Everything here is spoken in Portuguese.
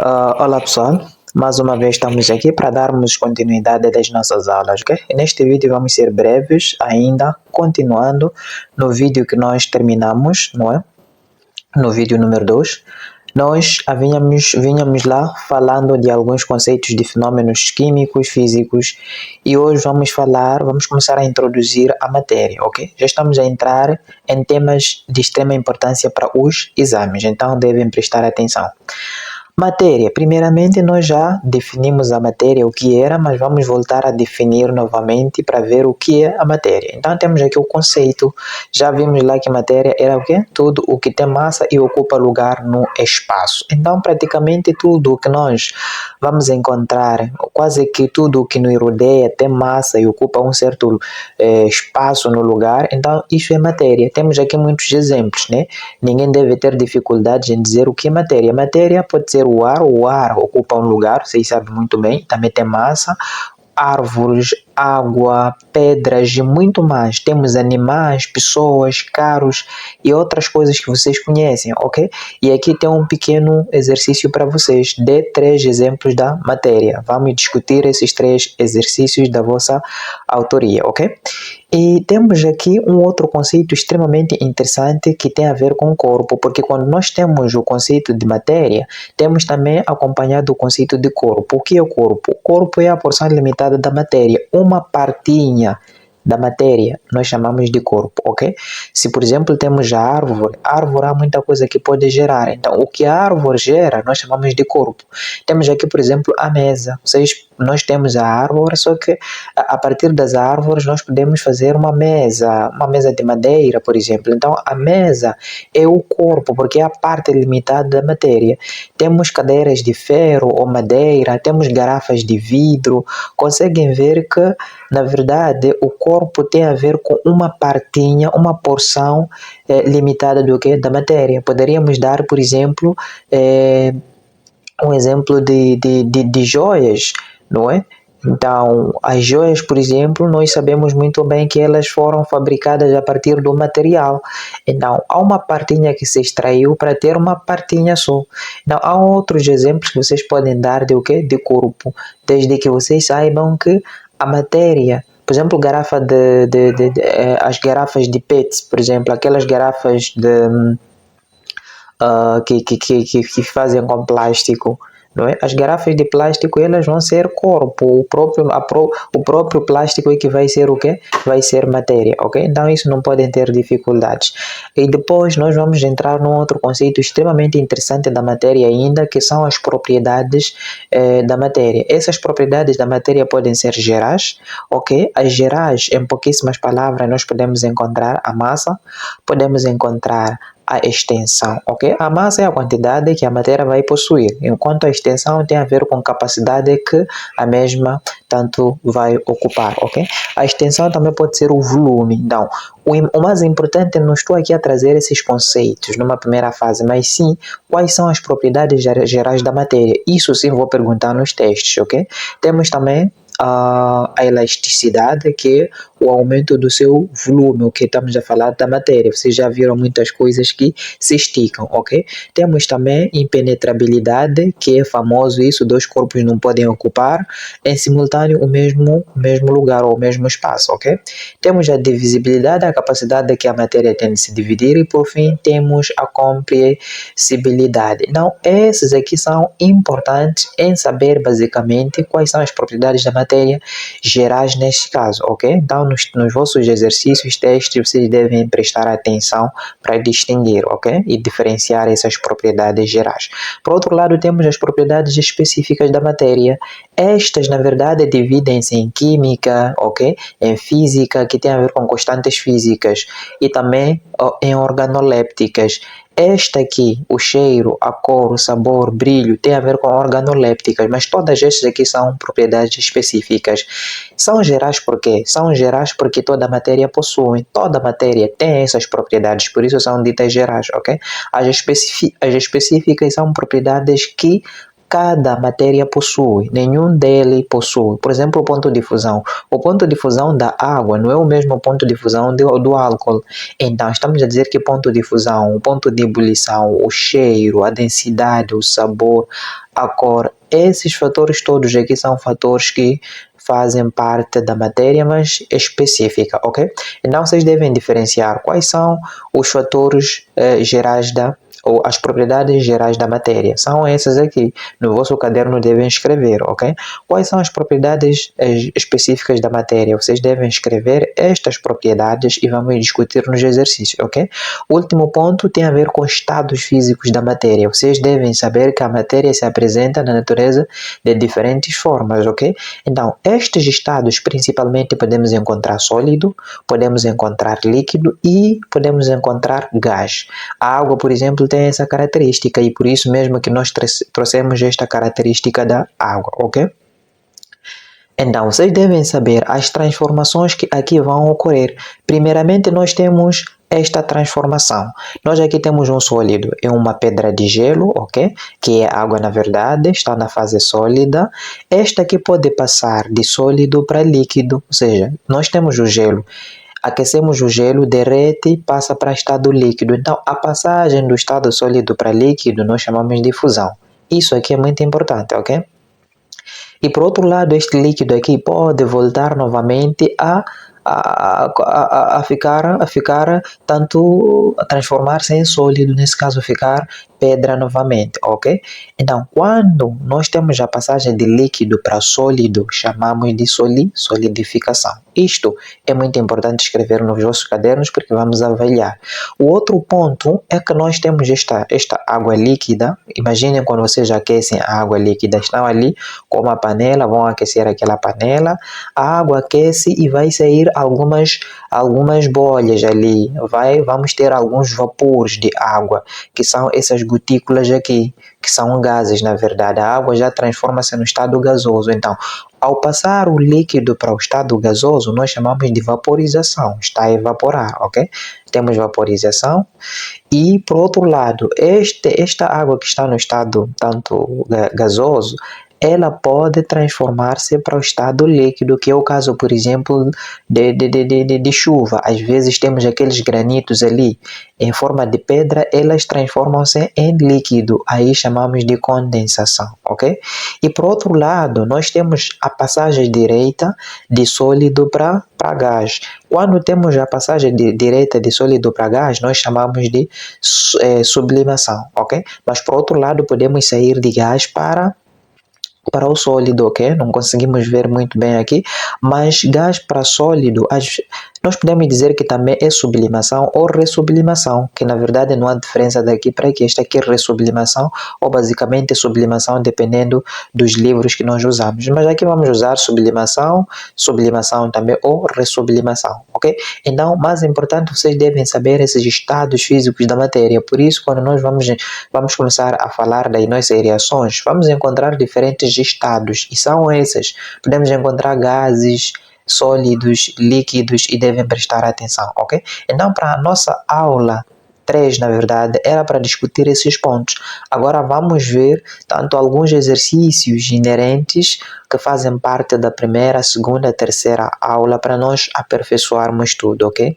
Olá pessoal, mais uma vez estamos aqui para darmos continuidade das nossas aulas, ok? E neste vídeo vamos ser breves ainda, continuando no vídeo que nós terminamos, não é? No vídeo número 2, nós vínhamos lá falando de alguns conceitos de fenômenos químicos, físicos, e hoje vamos começar a introduzir a matéria, ok? Já estamos a entrar em temas de extrema importância para os exames, então devem prestar atenção. Matéria. Primeiramente, nós já definimos a matéria, o que era, mas vamos voltar a definir novamente para ver o que é a matéria. Então, temos aqui o conceito. Já vimos lá que matéria era o quê? Tudo o que tem massa e ocupa lugar no espaço. Então, praticamente tudo o que nós vamos encontrar, quase que tudo o que nos rodeia tem massa e ocupa um certo espaço no lugar. Então, isso é matéria. Temos aqui muitos exemplos, né? Ninguém deve ter dificuldades em dizer o que é matéria. Matéria pode ser o ar ocupa um lugar, vocês sabem muito bem, também tem massa, árvores, água, pedras e muito mais. Temos animais, pessoas, carros e outras coisas que vocês conhecem, ok? E aqui tem um pequeno exercício para vocês. Dê 3 exemplos da matéria. Vamos discutir esses 3 exercícios da vossa autoria, ok? E temos aqui um outro conceito extremamente interessante que tem a ver com o corpo, porque quando nós temos o conceito de matéria, temos também acompanhado o conceito de corpo. O que é o corpo? O corpo é a porção limitada da matéria, uma partinha da matéria nós chamamos de corpo, ok? Se, por exemplo, temos a árvore há muita coisa que pode gerar. Então, o que a árvore gera, nós chamamos de corpo. Temos aqui, por exemplo, a mesa. Nós temos a árvore, só que a partir das árvores nós podemos fazer uma mesa de madeira, por exemplo. Então, a mesa é o corpo, porque é a parte limitada da matéria. Temos cadeiras de ferro ou madeira, temos garrafas de vidro. Conseguem ver que, na verdade, o corpo tem a ver com uma partinha, uma porção limitada do que? Da matéria. Poderíamos dar, por exemplo, um exemplo de joias, não é? Então, as joias, por exemplo, nós sabemos muito bem que elas foram fabricadas a partir do material. Então, há uma partinha que se extraiu para ter uma partinha só. Então, há outros exemplos que vocês podem dar de o quê? De corpo, desde que vocês saibam que a matéria, por exemplo, as garrafas de PET, por exemplo, aquelas garrafas que fazem com plástico, não é? As garrafas de plástico elas vão ser corpo, o próprio plástico é que vai ser o quê? Vai ser matéria, ok? Então isso não podem ter dificuldades. E depois nós vamos entrar num outro conceito extremamente interessante da matéria ainda, que são as propriedades da matéria. Essas propriedades da matéria podem ser gerais, ok? As gerais, em pouquíssimas palavras, nós podemos encontrar a massa, podemos encontrar a extensão, ok? A massa é a quantidade que a matéria vai possuir, enquanto a extensão tem a ver com a capacidade que a mesma vai ocupar, ok? A extensão também pode ser o volume. Então, o mais importante, não estou aqui a trazer esses conceitos numa primeira fase, mas sim quais são as propriedades gerais da matéria. Isso sim vou perguntar nos testes, ok? Temos também a elasticidade, que é o aumento do seu volume, o que estamos a falar da matéria. Vocês já viram muitas coisas que se esticam, ok? Temos também impenetrabilidade, que é famoso isso, 2 corpos não podem ocupar em simultâneo o mesmo lugar ou o mesmo espaço, ok? Temos a divisibilidade, a capacidade que a matéria tem de se dividir, e por fim temos a compressibilidade. Então, esses aqui são importantes em saber basicamente quais são as propriedades da matéria gerais neste caso, ok? Então, nos vossos exercícios, testes, vocês devem prestar atenção para distinguir, ok? E diferenciar essas propriedades gerais. Por outro lado, temos as propriedades específicas da matéria. Estas, na verdade, dividem-se em química, ok? Em física, que tem a ver com constantes físicas, e também em organolépticas. Esta aqui, o cheiro, a cor, o sabor, brilho, tem a ver com organolépticas, mas todas estas aqui são propriedades específicas. São gerais por quê? São gerais porque toda matéria possui, toda matéria tem essas propriedades, por isso são ditas gerais, ok? As específicas são propriedades que cada matéria possui, nenhum deles possui. Por exemplo, o ponto de fusão. O ponto de fusão da água não é o mesmo ponto de fusão do álcool. Então, estamos a dizer que ponto de fusão, o ponto de ebulição, o cheiro, a densidade, o sabor, a cor, esses fatores todos aqui são fatores que fazem parte da matéria, mas específica, ok? Então, vocês devem diferenciar quais são os fatores gerais ou as propriedades gerais da matéria. São essas aqui. No vosso caderno devem escrever, ok? Quais são as propriedades específicas da matéria? Vocês devem escrever estas propriedades e vamos discutir nos exercícios, ok? O último ponto tem a ver com estados físicos da matéria. Vocês devem saber que a matéria se apresenta na natureza de diferentes formas, ok? Então, estes estados principalmente podemos encontrar sólido, podemos encontrar líquido e podemos encontrar gás. A água, por exemplo, tem essa característica e por isso mesmo que nós trouxemos esta característica da água, ok? Então, vocês devem saber as transformações que aqui vão ocorrer. Primeiramente, nós temos esta transformação. Nós aqui temos um sólido, é uma pedra de gelo, ok? Que é água na verdade, está na fase sólida. Esta aqui pode passar de sólido para líquido, ou seja, nós temos o gelo. Aquecemos o gelo, derrete e passa para estado líquido. Então, a passagem do estado sólido para líquido nós chamamos de fusão. Isso aqui é muito importante, ok? E por outro lado, este líquido aqui pode voltar novamente a ficar tanto a transformar-se em sólido, nesse caso ficar pedra novamente, ok? Então, quando nós temos a passagem de líquido para sólido, chamamos de solidificação. Isto é muito importante escrever nos vossos cadernos porque vamos avaliar. O outro ponto é que nós temos esta água líquida. Imaginem quando vocês aquecem a água líquida, estão ali com uma panela, vão aquecer aquela panela, a água aquece e vai sair algumas bolhas ali, vamos ter alguns vapores de água, que são essas gotículas aqui, que são gases na verdade. A água já transforma-se no estado gasoso. Então, ao passar o líquido para o estado gasoso, nós chamamos de vaporização, está a evaporar, ok? Temos vaporização e, por outro lado, esta água que está no estado tanto gasoso, ela pode transformar-se para o estado líquido, que é o caso, por exemplo, de chuva. Às vezes temos aqueles granitos ali em forma de pedra, elas transformam-se em líquido, aí chamamos de condensação, ok? E por outro lado, nós temos a passagem direita de sólido para gás. Quando temos a passagem direita de sólido para gás, nós chamamos de sublimação, ok? Mas por outro lado, podemos sair de gás para o sólido, ok? Não conseguimos ver muito bem aqui, mas gás para sólido, nós podemos dizer que também é sublimação ou ressublimação, que na verdade não há diferença daqui para aqui. Esta aqui é ressublimação ou basicamente sublimação, dependendo dos livros que nós usamos. Mas aqui vamos usar sublimação também ou ressublimação, ok? Então, mais importante, vocês devem saber esses estados físicos da matéria. Por isso, quando nós vamos começar a falar das nossas reações, vamos encontrar diferentes estados, e são esses. Podemos encontrar gases, sólidos, líquidos e devem prestar atenção, ok? Então, para a nossa aula 3, na verdade, era para discutir esses pontos. Agora vamos ver tanto alguns exercícios inerentes que fazem parte da primeira, segunda, terceira aula para nós aperfeiçoarmos tudo, ok?